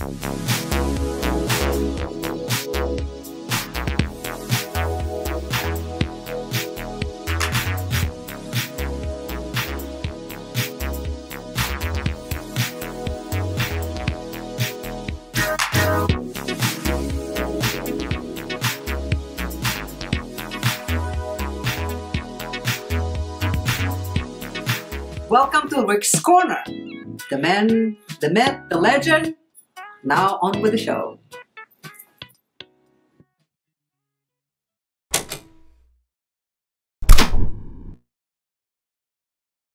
Welcome to Rick's Corner. The man, the myth, the legend. Now on with the show.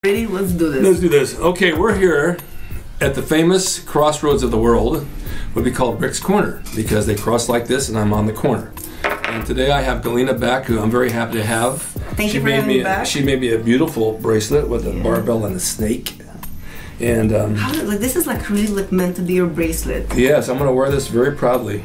Ready? Let's do this. Let's do this. Okay, we're here at the famous crossroads of the world, what we call Rick's Corner, because they cross like this and I'm on the corner. And today I have Galina back, who I'm very happy to have. Thank you for having me back. She made me a beautiful bracelet with a barbell and a snake. And this is like really meant to be your bracelet. yes, I'm going to wear this very proudly.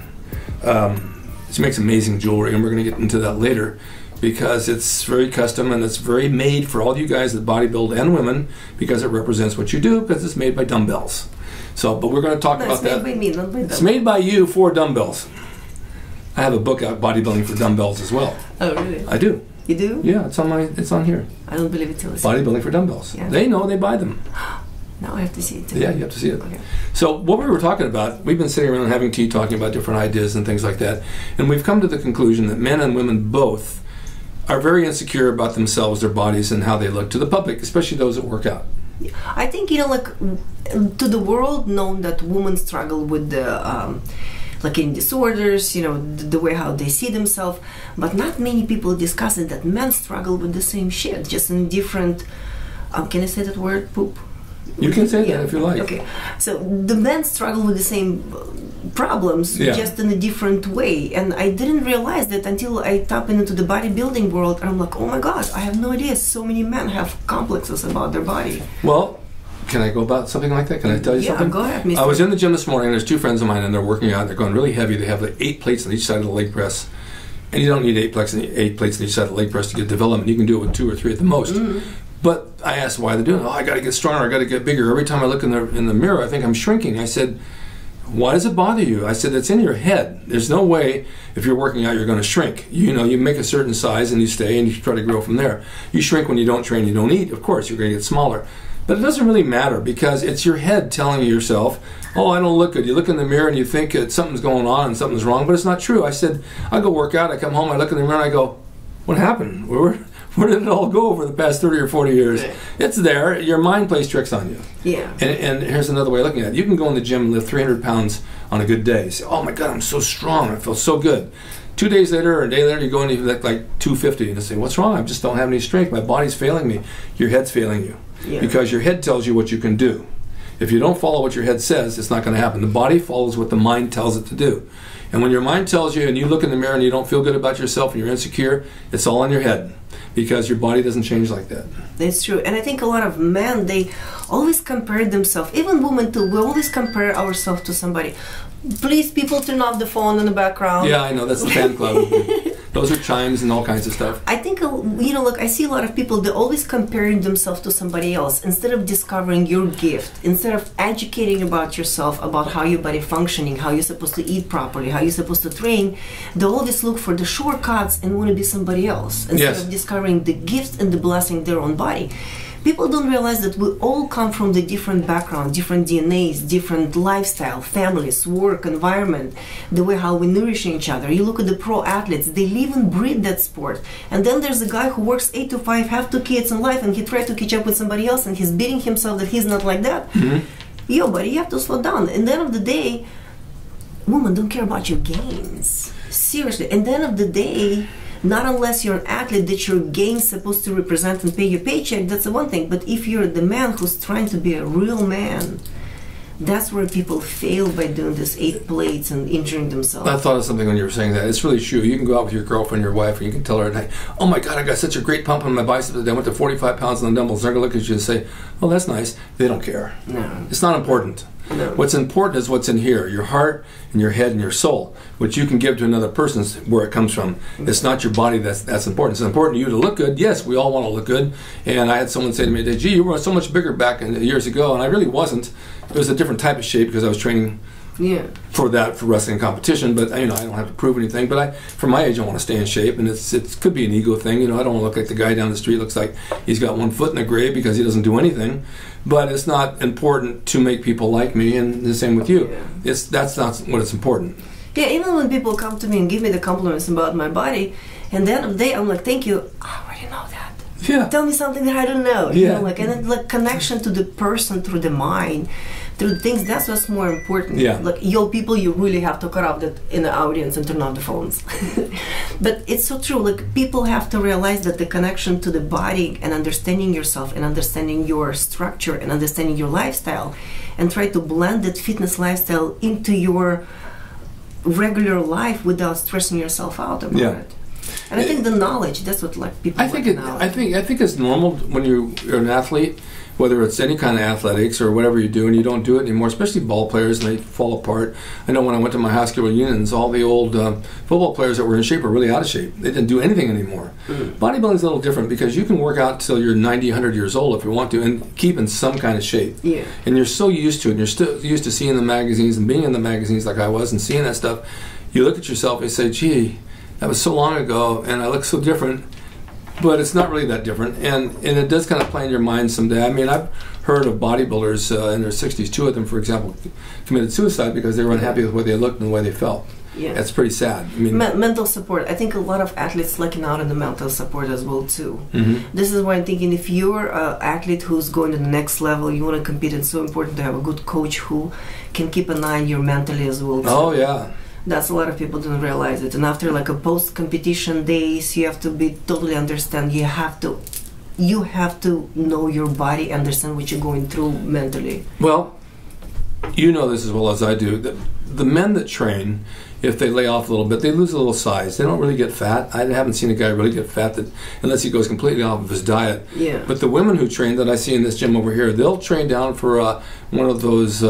She makes amazing jewelry, and we're going to get into that later, because it's very custom and it's very made for all you guys that bodybuild and women, because it represents what you do, because it's made by Dumbbells. So, but we're going to talk about that. It's made by me, not by It's made by you for Dumbbells. I have a book out, Bodybuilding for Dumbbells, as well. Oh, really? I do. You do? Yeah, it's on here. I don't believe it till I see Bodybuilding for Dumbbells. Yeah. They know, they buy them. Now I have to see it too. Yeah, you have to see it. Okay. So what we were talking about, we've been sitting around having tea talking about different ideas and things like that, and we've come to the conclusion that men and women both are very insecure about themselves, their bodies, and how they look to the public, especially those that work out. I think, like, to the world known that women struggle with the like eating disorders, the way how they see themselves, but not many people discuss it that men struggle with the same shit, just in different, can I say that word, poop? You can say that if you like. Okay, so the men struggle with the same problems, just in a different way, and I didn't realize that until I tap into the bodybuilding world, and I'm like, oh my gosh, I have no idea so many men have complexes about their body. Well, can I go about something like that? Can I tell you something? Yeah, go ahead, Mr. I was in the gym this morning, and there's two friends of mine, and they're working out, they're going really heavy. They have like 8 plates on each side of the leg press, and you don't need 8 plates on each side of the leg press to get development. You can do it with 2 or 3 at the most. But I asked why they're doing it. Oh, I got to get stronger, I got to get bigger. Every time I look in the mirror, I think I'm shrinking. I said, why does it bother you? I said, it's in your head. There's no way if you're working out you're going to shrink. You make a certain size and you stay and you try to grow from there. You shrink when you don't train, you don't eat. Of course, you're going to get smaller. But it doesn't really matter, because it's your head telling yourself, oh, I don't look good. You look in the mirror and you think that something's going on and something's wrong, but it's not true. I said, I go work out, I come home, I look in the mirror and I go, what happened? Where did it all go over the past 30 or 40 years? It's there. Your mind plays tricks on you. Yeah. And here's another way of looking at it. You can go in the gym and lift 300 pounds on a good day. You say, oh my God, I'm so strong. I feel so good. 2 days later or a day later, you go and you lift like 250 and you say, what's wrong? I just don't have any strength. My body's failing me. Your head's failing you. Yeah. Because your head tells you what you can do. If you don't follow what your head says, it's not going to happen. The body follows what the mind tells it to do. And when your mind tells you and you look in the mirror and you don't feel good about yourself and you're insecure, it's all in your head, because your body doesn't change like that. That's true. And I think a lot of men, they always compare themselves, even women too, we always compare ourselves to somebody. Please, people, turn off the phone in the background. Yeah, I know, that's the fan club. Those are chimes and all kinds of stuff. I think, look, I see a lot of people, they're always comparing themselves to somebody else instead of discovering your gift, instead of educating about yourself, about how your body functioning, how you're supposed to eat properly, how you're supposed to train. They always look for the shortcuts and want to be somebody else instead of discovering the gifts and the blessing their own body. People don't realize that we all come from the different background, different DNAs, different lifestyle, families, work, environment, the way how we nourish each other. You look at the pro athletes, they live and breathe that sport. And then there's a guy who works 8 to 5, have 2 kids in life, and he tries to catch up with somebody else, and he's beating himself that he's not like that. Yo, buddy, you have to slow down. At the end of the day, women don't care about your gains. Seriously. At the end of the day, not unless you're an athlete that your gain's supposed to represent and pay your paycheck, that's the one thing. But if you're the man who's trying to be a real man, that's where people fail by doing this 8 plates and injuring themselves. I thought of something when you were saying that. It's really true. You can go out with your girlfriend, your wife, and you can tell her at night, oh my God, I got such a great pump on my biceps today. I went to 45 pounds on the dumbbells. They're going to look at you and say, oh, that's nice. They don't care. No. It's not important. No. What's important is what's in here, your heart and your head and your soul, which you can give to another person, where it comes from. It's not your body that's important. It's important to you to look good. Yes, we all want to look good. And I had someone say to me, gee, you were so much bigger back years ago, and I really wasn't. It was a different type of shape because I was training Yeah. For wrestling competition, but I don't have to prove anything. But for my age, I want to stay in shape, and it could be an ego thing. I don't want to look like the guy down the street looks like he's got one foot in the grave because he doesn't do anything. But it's not important to make people like me, and the same with you. Yeah. That's not what it's important. Yeah, even when people come to me and give me the compliments about my body, and then I'm like, thank you. I already know that. Yeah. Tell me something that I don't know. Yeah. And then connection to the person through the mind, through things. That's what's more important. Yeah. People, you really have to cut off that in the audience and turn off the phones. But it's so true. People have to realize that the connection to the body and understanding yourself and understanding your structure and understanding your lifestyle, and try to blend that fitness lifestyle into your regular life without stressing yourself out about it. And I think the knowledge, that's what people I think it's normal when you're an athlete, whether it's any kind of athletics or whatever you do, and you don't do it anymore, especially ball players, and they fall apart. I know when I went to my high school reunions, all the old football players that were in shape were really out of shape. They didn't do anything anymore. Bodybuilding's a little different because you can work out till you're 90, 100 years old if you want to, and keep in some kind of shape. Yeah. And you're so used to it, and you're still used to seeing the magazines and being in the magazines like I was and seeing that stuff. You look at yourself and you say, gee, that was so long ago, and I look so different. But it's not really that different, and it does kind of play in your mind someday. I mean, I've heard of bodybuilders in their 60s, two of them, for example, committed suicide because they were unhappy with the way they looked and the way they felt. Yeah. That's pretty sad. I mean, mental support. I think a lot of athletes lacking out on the mental support as well too. This is why I'm thinking if you're an athlete who's going to the next level, you want to compete, it's so important to have a good coach who can keep an eye on you mentally as well too. Oh yeah. That's a lot of people don't realize it. And after a post-competition days, you have to totally understand. You have to know your body, understand what you're going through mentally. Well, you know this as well as I do. The men that train, if they lay off a little bit, they lose a little size. They don't really get fat. I haven't seen a guy really get fat unless he goes completely off of his diet. Yeah. But the women who train that I see in this gym over here, they'll train down for one of those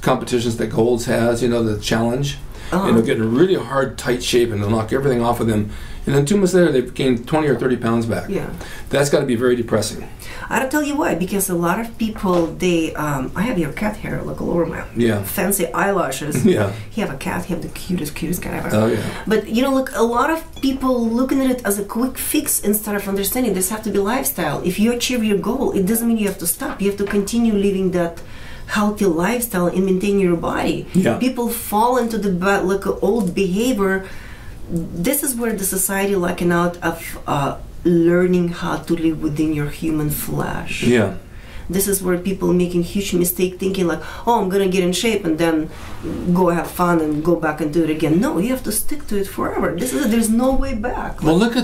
competitions that Golds has, the challenge. And they'll get in a really hard, tight shape, and they'll knock everything off of them. And then 2 months later, they've gained 20 or 30 pounds back. Yeah. That's got to be very depressing. I'll tell you why. Because a lot of people, I have your cat hair, all over my fancy eyelashes. Yeah. You have a cat, you have the cutest cat ever. Oh, yeah. But, a lot of people looking at it as a quick fix instead of understanding this have to be lifestyle. If you achieve your goal, it doesn't mean you have to stop. You have to continue living that healthy lifestyle and maintain your body. Yeah. People fall into the old behavior. This is where the society lacking out of learning how to live within your human flesh. Yeah. This is where people making huge mistake thinking I'm gonna get in shape and then go have fun and go back and do it again. No, you have to stick to it forever. There's no way back. Well, look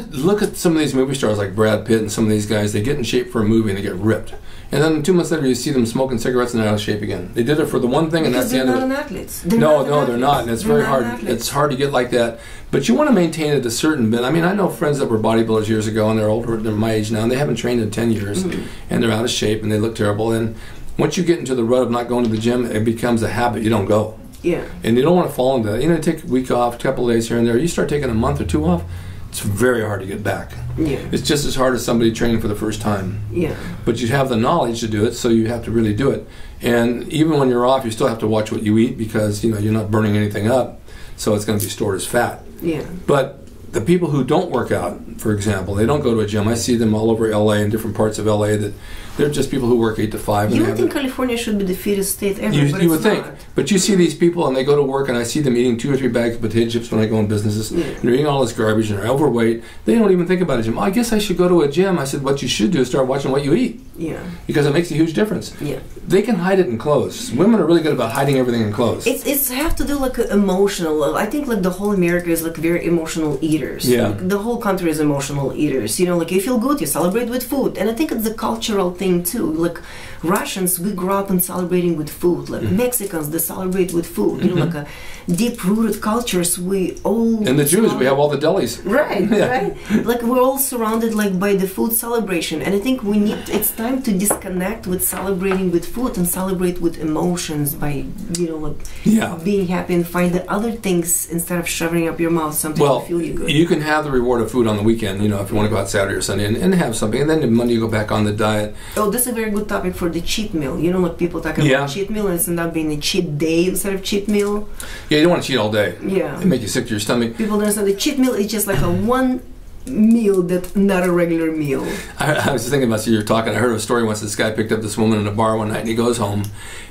at some of these movie stars like Brad Pitt and some of these guys. They get in shape for a movie and they get ripped. And then 2 months later, you see them smoking cigarettes and they're out of shape again. They did it for the one thing, and that's the end of it. They're not athletes. They're not, and it's very hard. It's hard to get like that. But you want to maintain it a certain bit. I mean, I know friends that were bodybuilders years ago, and they're older than my age now, and they haven't trained in 10 years, and they're out of shape, and they look terrible. And once you get into the rut of not going to the gym, it becomes a habit. You don't go. Yeah. And you don't want to fall into that. You take a week off, a couple of days here and there. You start taking a month or two off, it's very hard to get back. Yeah. It's just as hard as somebody training for the first time. Yeah. But you have the knowledge to do it, so you have to really do it. And even when you're off, you still have to watch what you eat because you're not burning anything up, so it's going to be stored as fat. Yeah. But the people who don't work out, for example, they don't go to a gym. I see them all over LA and different parts of LA that they're just people who work 8 to 5. You would think California should be the fittest state ever, but you would it's think. not. But you see these people and they go to work and I see them eating 2 or 3 bags of potato chips when I go in businesses. Yeah. And they're eating all this garbage and they're overweight. They don't even think about a gym. I guess I should go to a gym. I said, what you should do is start watching what you eat. Yeah. Because it makes a huge difference. Yeah. They can hide it in clothes. Women are really good about hiding everything in clothes. It's have to do emotional. I think the whole America is very emotional eaters. Yeah. The whole country is emotional eaters. You feel good, you celebrate with food. And I think it's a cultural thing too. Russians, we grew up in celebrating with food. Mexicans, they celebrate with food. Deep-rooted cultures, we all... And the Jews, we have all the delis. Right, Yeah. right. We're all surrounded by the food celebration. And I think it's time to disconnect with celebrating with food and celebrate with emotions by, being happy and find the other things instead of shoving up your mouth something to feel you good. good. You can have the reward of food on the weekend, you know, if you want to go out Saturday or Sunday and have something, and then Monday you go back on the diet. Oh, this is a very good topic for the cheat meal. You know what people talk about cheat meal, and it's end up being a cheat day instead of cheat meal. Yeah, you don't want to cheat all day. Yeah. It make you sick to your stomach. People don't understand the cheat meal is just like a one meal that's not a regular meal. I was just thinking about, so you're talking, I heard a story once, this guy picked up this woman in a bar one night, and he goes home,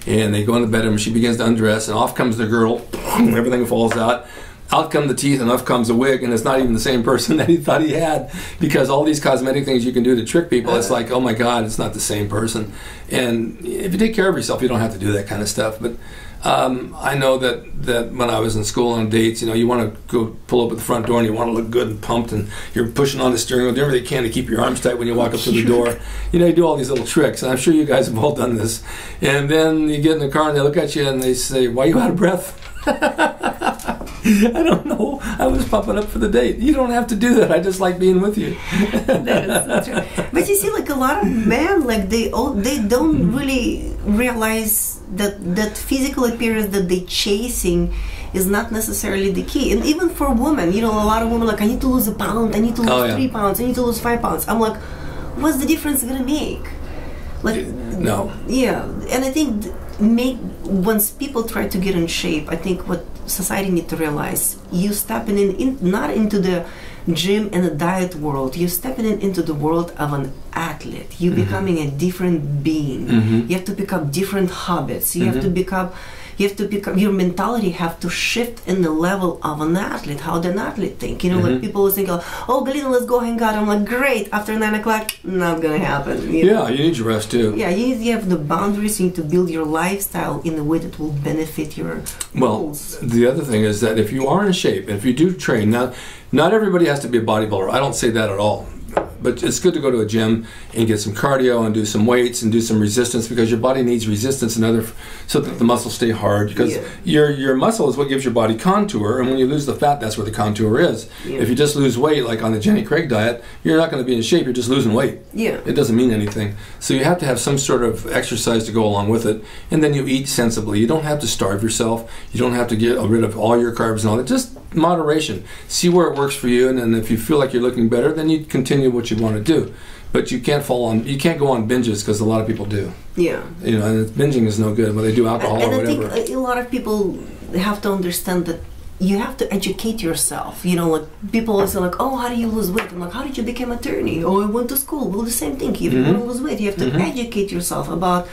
and they go in the bedroom, and she begins to undress, and off comes the girl, everything falls out. Out come the teeth, and off comes a wig, and it's not even the same person that he thought he had, because all these cosmetic things you can do to trick people, it's like, oh my God, it's not the same person. And if you take care of yourself, you don't have to do that kind of stuff. But I know that when I was in school on dates, you know, you want to go pull up at the front door and you want to look good and pumped, and you're pushing on the steering wheel, do everything you can to keep your arms tight when you walk up to the door. You know, you do all these little tricks, and I'm sure you guys have all done this. And then you get in the car and they look at you and they say, why are you out of breath? I don't know. I was pumping up for the date. You don't have to do that. I just like being with you. That's right. But you see, like a lot of men, like they don't really realize that physical appearance that they're chasing is not necessarily the key. And even for women, you know, a lot of women like, I need to lose a pound, I need to lose 3 pounds, I need to lose 5 pounds. I'm like, what's the difference gonna make? Like, no. Yeah, and I think once people try to get in shape, I think what society need to realize, you stepping in not into the gym and the diet world, you're stepping into the world of an athlete. You're becoming a different being. You have to pick up different habits. You have to pick up your mentality have to shift in the level of an athlete, how an athlete think. You know, like people will think, oh, Galina, let's go hang out. I'm like, great, after 9 o'clock, not gonna happen. You know? You need your rest too. Yeah, you have the boundaries. You need to build your lifestyle in a way that will benefit your goals. The other thing is that if you are in shape, if you do train, now, not everybody has to be a bodybuilder. I don't say that at all. But it's good to go to a gym and get some cardio and do some weights and do some resistance, because your body needs resistance so that the muscles stay hard, because your muscle is what gives your body contour, and when you lose the fat, that's where the contour is. If you just lose weight, like on the Jenny Craig diet, you're not going to be in shape, you're just losing weight. It doesn't mean anything. So you have to have some sort of exercise to go along with it, and then you eat sensibly. You don't have to starve yourself, you don't have to get rid of all your carbs and all that, just moderation. See where it works for you, and then if you feel like you're looking better, then you continue what you want to do. But you can't go on binges, because a lot of people do. You know, and binging is no good when they do alcohol or whatever. And I think a lot of people have to understand that you have to educate yourself. You know, like people always say like, oh, how do you lose weight? I'm like, how did you become an attorney? Oh, I went to school. Well, the same thing. If you want to lose weight, you have to educate yourself about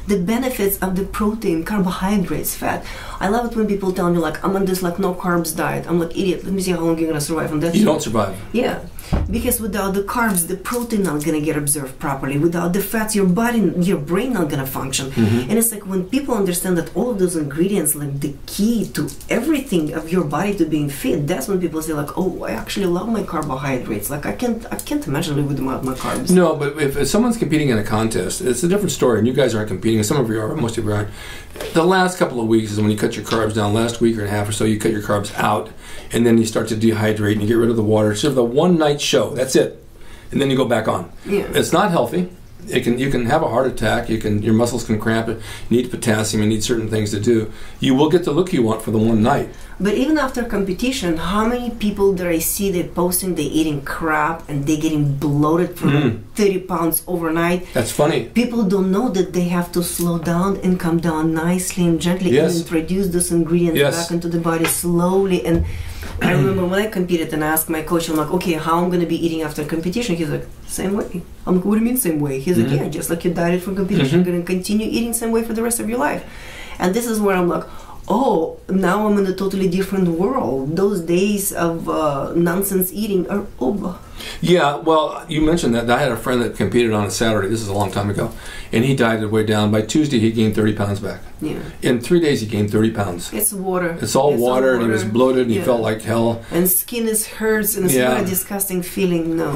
the benefits of the protein, carbohydrates, fat. I love it when people tell me like, I'm on this like no carbs diet. I'm like, idiot, let me see how long you're gonna survive on that. You don't survive. Yeah, because without the carbs, the protein not gonna get absorbed properly. Without the fats, your brain not gonna function. And it's like when people understand that all of those ingredients, like the key to everything of your body to being fit, that's when people say like, oh, I actually love my carbohydrates. Like I can't imagine living without my carbs. No, but if someone's competing in a contest, it's a different story, and you guys aren't competing. Some of you are, most of you aren't. The last couple of weeks is when you cut your carbs down. Last week or a half or so, you cut your carbs out, and then you start to dehydrate and you get rid of the water. It's sort of a one-night show. That's it, and then you go back on. It's not healthy. You can have a heart attack. Your muscles can cramp. You need potassium. You need certain things to do. You will get the look you want for the one night. But even after competition, how many people that I see they posting they eating crap and they getting bloated for 30 pounds overnight? That's funny. People don't know that they have to slow down and come down nicely and gently and introduce those ingredients back into the body slowly. And I remember when I competed and I asked my coach, I'm like, okay, how I'm going to be eating after competition? He's like, same way. I'm like, what do you mean same way? He's like, yeah, just like you dieted for competition, you're going to continue eating same way for the rest of your life. And this is where I'm like, oh, now I'm in a totally different world. Those days of nonsense eating are over. Yeah, well, you mentioned that. I had a friend that competed on a Saturday. This is a long time ago. And he dieted way down. By Tuesday, he gained 30 pounds back. In 3 days, he gained 30 pounds. It's water. It's all water, and he was bloated, and he felt like hell. And skin hurts, and it's not a disgusting feeling. No.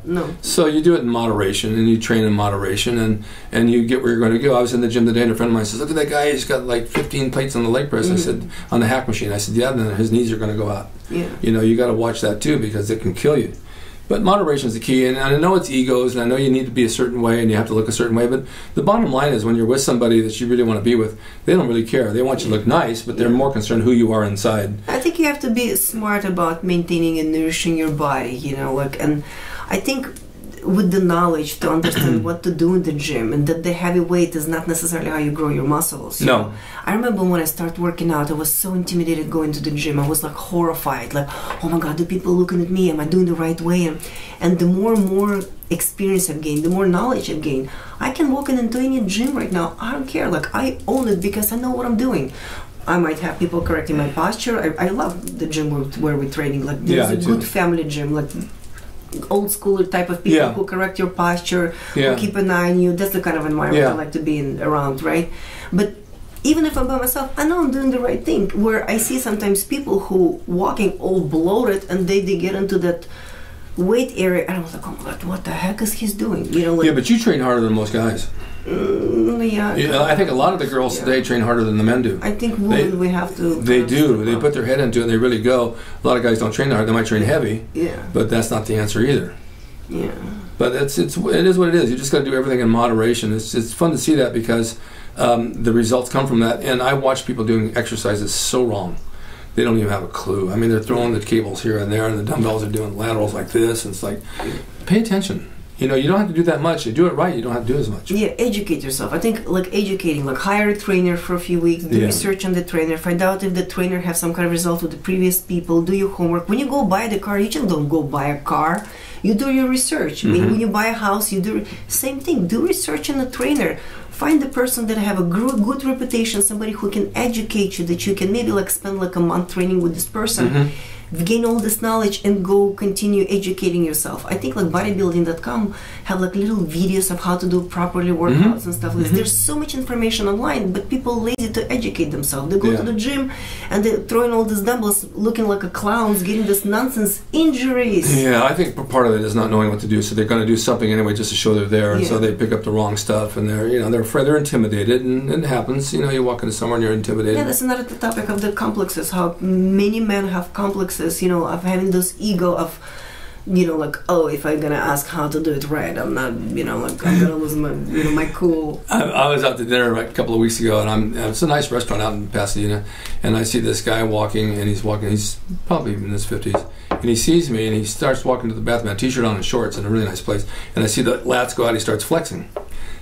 No. So you do it in moderation, and you train in moderation, and you get where you're going to go. I was in the gym today, and a friend of mine says, look at that guy. He's got like 15 plates on the leg press. I said, on the hack machine. I said, yeah, then his knees are going to go out. You know, you got to watch that too, because it can kill you. But moderation is the key, and I know it's egos, and I know you need to be a certain way, and you have to look a certain way, but the bottom line is when you're with somebody that you really want to be with, they don't really care. They want you to look nice, but they're more concerned who you are inside. I think you have to be smart about maintaining and nourishing your body, you know, like, and I think with the knowledge to understand what to do in the gym, and that the heavy weight is not necessarily how you grow your muscles. No. I remember when I started working out, I was so intimidated going to the gym. I was like horrified, like, oh my God, the people looking at me, am I doing the right way? And the more and more experience I've gained, the more knowledge I've gained, I can walk into any gym right now. I don't care, like I own it because I know what I'm doing. I might have people correcting my posture. I love the gym where we're training. Like there's a good family gym, like old schooler type of people who correct your posture, who keep an eye on you. That's the kind of environment I like to be around, right? But even if I'm by myself, I know I'm doing the right thing. Where I see sometimes people who walking all bloated and they get into that weight area, and I was like, oh my God, what the heck is he doing? You know, like, but you train harder than most guys. I think a lot of the girls today train harder than the men do. I think women we have to. They do. They put their head into it and they really go. A lot of guys don't train hard. They might train heavy. Yeah. But that's not the answer either. Yeah. But it is what it is. You just got to do everything in moderation. It's fun to see that because the results come from that. And I watch people doing exercises so wrong. They don't even have a clue. I mean, they're throwing the cables here and there, and the dumbbells are doing laterals like this. And it's like, pay attention. You know, you don't have to do that much. You do it right, you don't have to do as much. Yeah, educate yourself. I think, like, educating, like, hire a trainer for a few weeks, do research on the trainer, find out if the trainer has some kind of result with the previous people, do your homework. When you go buy the car, you just don't go buy a car. You do your research. I mean, when you buy a house, you do same thing. Do research on the trainer. Find the person that have a good reputation, somebody who can educate you, that you can maybe, like, spend, like, a month training with this person. Gain all this knowledge and go continue educating yourself. I think like bodybuilding.com have like little videos of how to do properly workouts and stuff like this. There's so much information online, but people are lazy to educate themselves. They go to the gym and they're throwing all these dumbbells, looking like a clowns, getting this nonsense injuries. Yeah, I think part of it is not knowing what to do, so they're going to do something anyway just to show they're there, and so they pick up the wrong stuff, and they're afraid, they're intimidated, and it happens. You know, you walk into somewhere and you're intimidated. Yeah, that's another topic of the complexes. How many men have complexes. You know, of having this ego of, you know, like, oh, if I'm gonna ask how to do it right, I'm not, you know, like, I'm gonna lose my, you know, my cool. I was out to dinner a couple of weeks ago, and it's a nice restaurant out in Pasadena, and I see this guy walking, and he's probably in his 50s, and he sees me, and he starts walking to the bathroom, a t-shirt on and shorts, in a really nice place, and I see the lats go out, he starts flexing.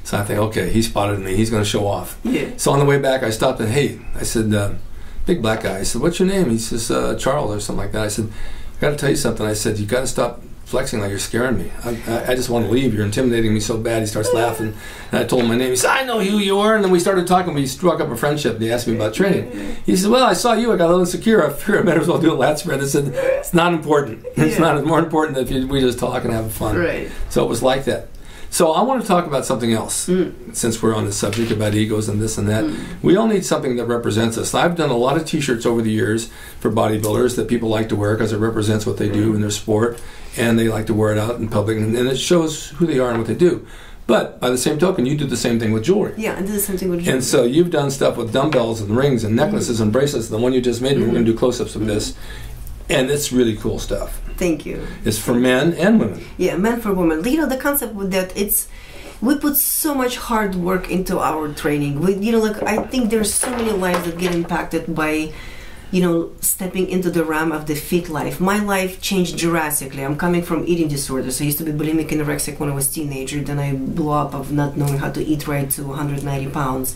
So I think, okay, he spotted me, he's gonna show off. Yeah. So on the way back, I stopped and, hey, I said, big black guy. I said, what's your name? He says, Charles or something like that. I said, I got to tell you something. I said, you got to stop flexing like you're scaring me. I just want to leave. You're intimidating me so bad. He starts laughing. And I told him my name. He said, I know who you are. And then we started talking. We struck up a friendship. And he asked me about training. He said, well, I saw you. I got a little insecure. I figured I might as well do a lat spread. I said, it's not important. It's not more important if we just talk and have fun. Right. So it was like that. So I want to talk about something else, since we're on the subject about egos and this and that. We all need something that represents us. I've done a lot of t-shirts over the years for bodybuilders that people like to wear because it represents what they do in their sport, and they like to wear it out in public, and it shows who they are and what they do. But by the same token, you do the same thing with jewelry. Yeah, I do the same thing with jewelry. And so you've done stuff with dumbbells and rings and necklaces and bracelets. The one you just made, we're going to do close-ups of this. And it's really cool stuff. Thank you. It's for men and women. Yeah, men for women. You know, the concept with that, we put so much hard work into our training. I think there's so many lives that get impacted by, you know, stepping into the realm of the fit life. My life changed drastically. I'm coming from eating disorders. I used to be bulimic and anorexic when I was a teenager. Then I blew up of not knowing how to eat right to 190 pounds.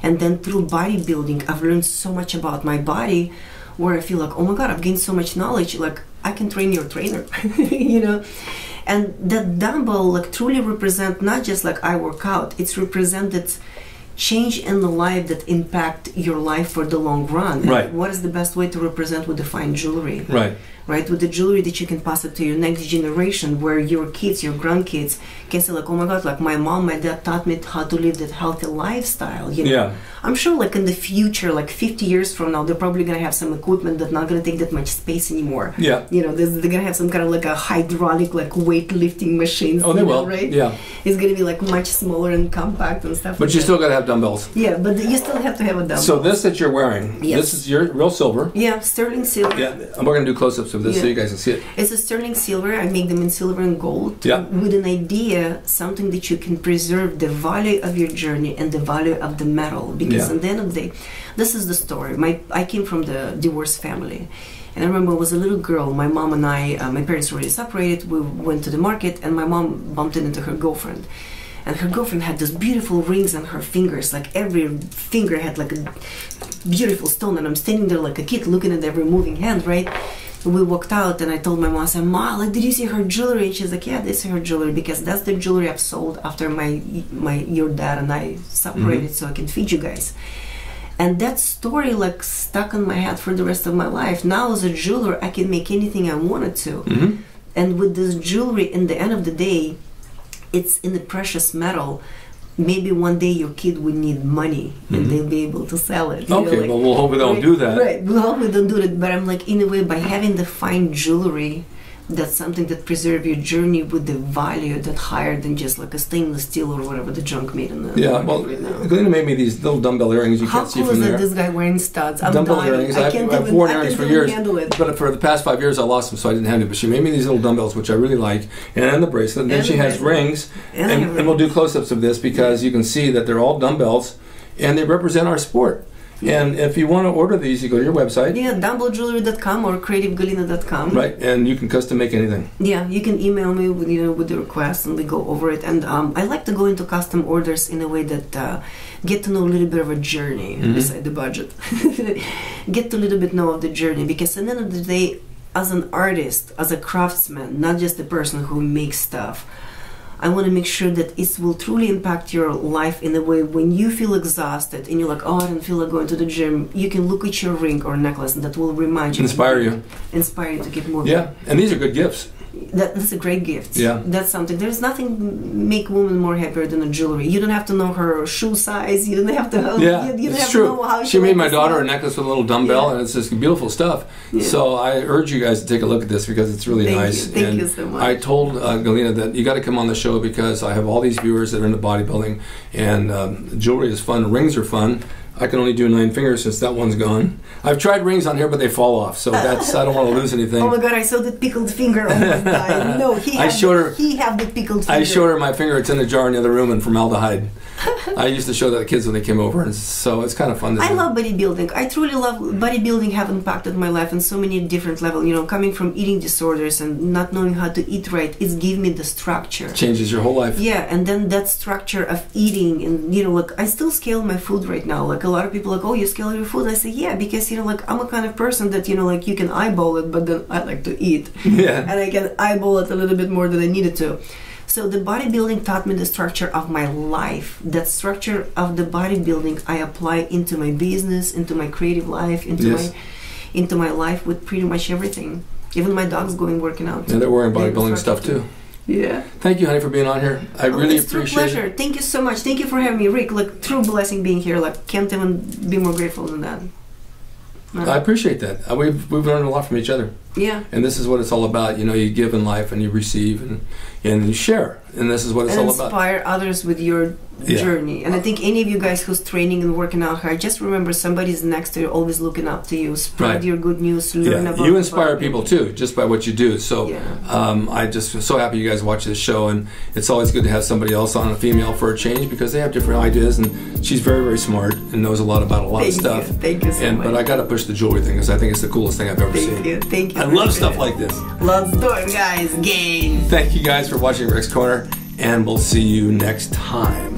And then through bodybuilding, I've learned so much about my body, where I feel like, oh my God, I've gained so much knowledge, like I can train your trainer, you know? And that dumbbell like truly represent not just like I work out, it's represented change in the life that impact your life for the long run. Right. And what is the best way to represent with the fine jewelry? Right. Right, with the jewelry that you can pass it to your next generation, where your kids, your grandkids can say like, oh my God, like my mom, my dad taught me how to live that healthy lifestyle, you know? Yeah. I'm sure like in the future, like 50 years from now, they're probably going to have some equipment that's not going to take that much space anymore. Yeah. You know, they're going to have some kind of like a hydraulic, like weightlifting machines. Oh, they will. Right? Yeah. It's going to be like much smaller and compact and stuff. But like you that. still got to have dumbbells. Yeah, but you still have to have a dumbbell. So this that you're wearing, Yes. this is your real silver. Yeah, sterling silver. Yeah, and we're going to do close-ups of this so you guys can see it. It's a sterling silver. I make them in silver and gold. Yeah. With an idea, something that you can preserve the value of your journey and the value of the metal. Because at the end of the day, this is the story. I came from the divorced family. And I remember I was a little girl, my mom and I, my parents were already separated, we went to the market and my mom bumped into her girlfriend. And her girlfriend had those beautiful rings on her fingers, like every finger had like a beautiful stone, and I'm standing there like a kid looking at every moving hand, right? And we walked out and I told my mom, I said, "Ma, like, did you see her jewelry?" And she's like, "Yeah, this is her jewelry, because that's the jewelry I've sold after your dad and I separated so I can feed you guys." And that story like stuck in my head for the rest of my life. Now as a jeweler, I can make anything I wanted to. And with this jewelry, in the end of the day, it's in the precious metal. Maybe one day your kid will need money and they'll be able to sell it. Okay, well, we'll hope we don't do that. Right, we'll hope we don't do it. But I'm like, in a way, by having the fine jewelry, that's something that preserves your journey with the value that higher than just like a stainless steel or whatever the junk made in the well, right now. Galina made me these little dumbbell earrings you can't see How from cool is there. it, this guy wearing studs? I'm Dumbbell dying. earrings. I can't I've even, worn I earrings can't for even years, handle it. but for the past 5 years I lost them, so I didn't have them. But she made me these little dumbbells, which I really like, and the bracelet. And then And she the has bracelet. rings, And and we'll do close-ups of this because you can see that they're all dumbbells, and they represent our sport. And if you want to order these, you go to your website. Yeah, dumbbelljewelry.com or creativegalina.com. Right, and you can custom make anything. Yeah, you can email me with with the request and we go over it. And I like to go into custom orders in a way that get to know a little bit of a journey beside the budget. Get to a little bit know of the journey, because at the end of the day, as an artist, as a craftsman, not just a person who makes stuff, I want to make sure that it will truly impact your life in a way when you feel exhausted and you're like, "Oh, I don't feel like going to the gym." You can look at your ring or necklace and that will remind you. Inspire you. Inspire you to keep moving. Yeah, and these are good gifts. That's a great gift. Yeah. That's something. There's nothing make women more happier than a jewelry. You don't have to know her shoe size. You don't have to. Yeah, you don't it's have true. To know how she made my likes daughter it. a necklace with a little dumbbell, and it's just beautiful stuff. Yeah. So I urge you guys to take a look at this because it's really nice. Thank you so much. I told Galina that you got to come on the show because I have all these viewers that are into bodybuilding, and jewelry is fun. Rings are fun. I can only do 9 fingers since that one's gone. I've tried rings on here, but they fall off, so that's I don't want to lose anything. Oh my God! I saw the pickled finger almost die. No, he have the pickled finger. I showed her my finger. It's in a jar in the other room in formaldehyde. I used to show that to kids when they came over, and so it's kind of fun to see. I love bodybuilding. I truly love bodybuilding. Have impacted my life on so many different levels. You know, coming from eating disorders and not knowing how to eat right, it's given me the structure. Changes your whole life. Yeah, and then that structure of eating, and like I still scale my food right now. Like a lot of people are like, "Oh, you scale your food?" I say, "Yeah," because like I'm a kind of person that like you can eyeball it, but then I like to eat. Yeah. And I can eyeball it a little bit more than I needed to. So the bodybuilding taught me the structure of my life. That structure of the bodybuilding I apply into my business, into my creative life, into my life with pretty much everything. Even my dog's working out. Yeah, they're wearing bodybuilding stuff too. Yeah. Thank you, honey, for being on here. I really it's appreciate true pleasure. it. Thank you so much. Thank you for having me, Rick. Like true blessing being here. Like can't even be more grateful than that. I appreciate that. We've learned a lot from each other. Yeah. And this is what it's all about. You give in life and you receive and you share. And this is what it's all about. And inspire others with your journey. And I think any of you guys who's training and working out hard, just remember somebody's next to you, always looking up to you. Spread your good news, learn about you inspire people too, just by what you do. So Yeah. I just so happy you guys watch this show, and it's always good to have somebody else on, a female, for a change, because they have different ideas, and she's very, very smart and knows a lot about a lot of stuff. Thank you so much. But I got to push the jewelry thing because I think it's the coolest thing I've ever seen. Thank you. I love stuff like this. Let's do it, guys. Game. Thank you guys for watching Rick's Corner, and we'll see you next time.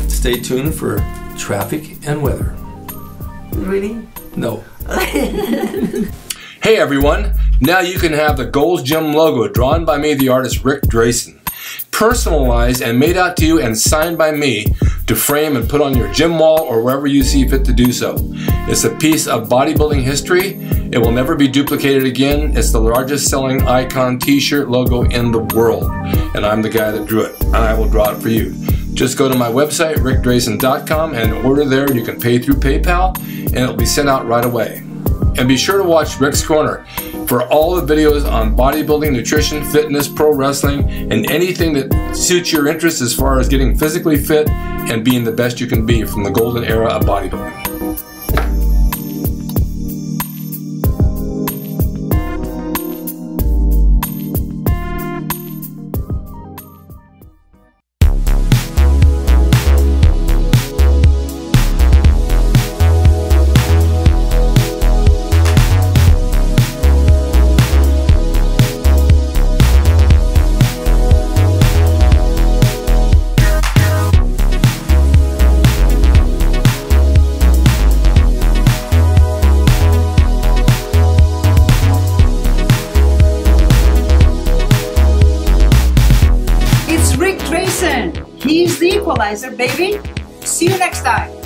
Stay tuned for traffic and weather. Really? No. Hey everyone, now you can have the Gold's Gym logo drawn by me, the artist Rick Drasin. Personalized and made out to you and signed by me to frame and put on your gym wall or wherever you see fit to do so. It's a piece of bodybuilding history. It will never be duplicated again. It's the largest selling icon t-shirt logo in the world. And I'm the guy that drew it, and I will draw it for you. Just go to my website, rickdrasin.com, and order there. You can pay through PayPal, and it'll be sent out right away. And be sure to watch Rick's Corner for all the videos on bodybuilding, nutrition, fitness, pro wrestling, and anything that suits your interests as far as getting physically fit and being the best you can be from the golden era of bodybuilding. He's the equalizer, baby. See you next time.